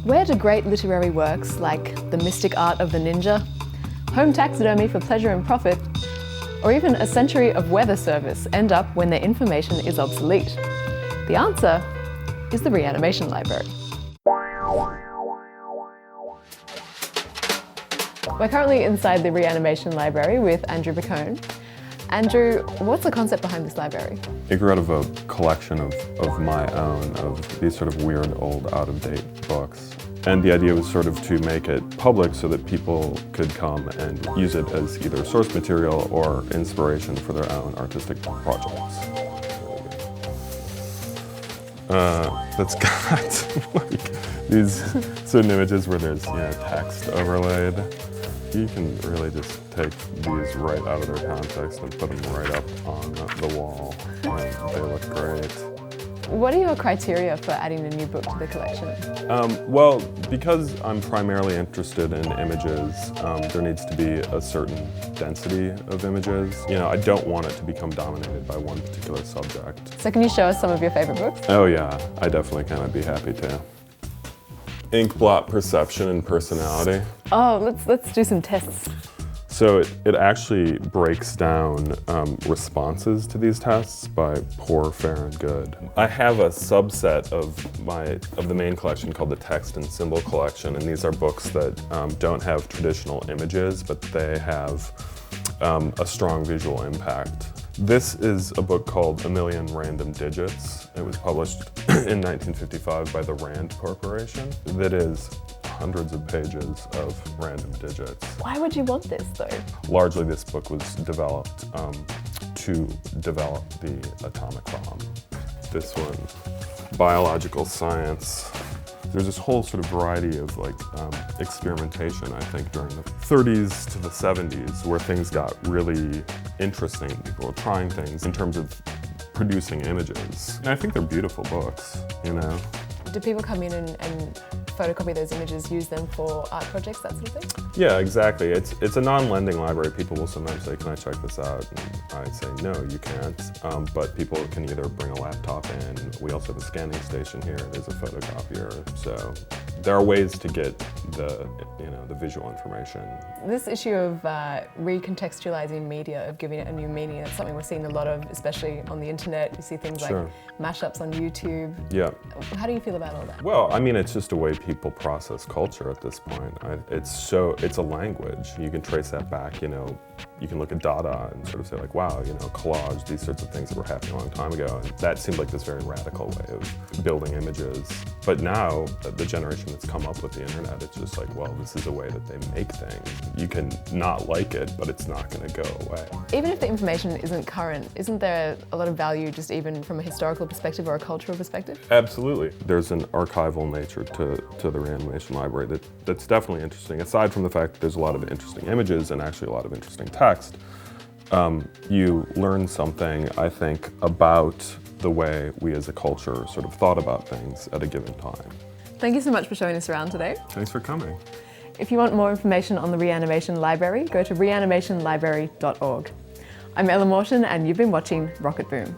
Where do great literary works like The Mystic Art of the Ninja, Home Taxidermy for Pleasure and Profit, or even A Century of Weather Service end up when their information is obsolete? The answer is the Reanimation Library. We're currently inside the Reanimation Library with Andrew Beccone. Andrew, what's the concept behind this library? It grew out of a collection of my own, of these sort of weird, old, out-of-date books. And the idea was sort of to make it public so that people could come and use it as either source material or inspiration for their own artistic projects. That's got like these certain images where there's text overlaid. You can really just take these right out of their context and put them right up on the wall, and they look great. What are your criteria for adding a new book to the collection? Well, because I'm primarily interested in images, there needs to be a certain density of images. I don't want it to become dominated by one particular subject. So can you show us some of your favorite books? Oh yeah, I definitely can. I'd be happy to. Ink blot perception and personality. Oh, let's do some tests. So it actually breaks down responses to these tests by poor, fair, and good. I have a subset of the main collection called the Text and Symbol Collection, and these are books that don't have traditional images, but they have a strong visual impact. This is a book called A Million Random Digits. It was published in 1955 by the Rand Corporation. That is hundreds of pages of random digits. Why would you want this though? Largely this book was developed to develop the atomic bomb. This one, biological science. There's this whole sort of variety of experimentation, I think, during the 30s to the 70s, where things got really interesting. People were trying things in terms of producing images. And I think they're beautiful books, Do people come in and photocopy those images, use them for art projects, that sort of thing? Yeah, exactly. It's a non-lending library. People will sometimes say, can I check this out? And I say, no, you can't. But people can either bring a laptop in. We also have a scanning station here. There's a photocopier. So there are ways to get the visual information. This issue of recontextualizing media, of giving it a new meaning, that's something we're seeing a lot of, especially on the internet. You see things like mashups on YouTube. Yeah. How do you feel about all that? Well, I mean, it's just a way people process culture at this point. It's a language. You can trace that back, you can look at Dada and sort of say like, wow, collage, these sorts of things that were happening a long time ago. And that seemed like this very radical way of building images. But now, the generation that's come up with the internet, it's just like, well, this is a way that they make things. You can not like it, but it's not going to go away. Even if the information isn't current, isn't there a lot of value just even from a historical perspective or a cultural perspective? Absolutely. There's an archival nature to the Reanimation Library that's definitely interesting. Aside from the fact that there's a lot of interesting images and actually a lot of interesting text, you learn something, I think, about the way we as a culture sort of thought about things at a given time. Thank you so much for showing us around today. Thanks for coming. If you want more information on the Reanimation Library, go to reanimationlibrary.org. I'm Ella Morton and you've been watching Rocketboom.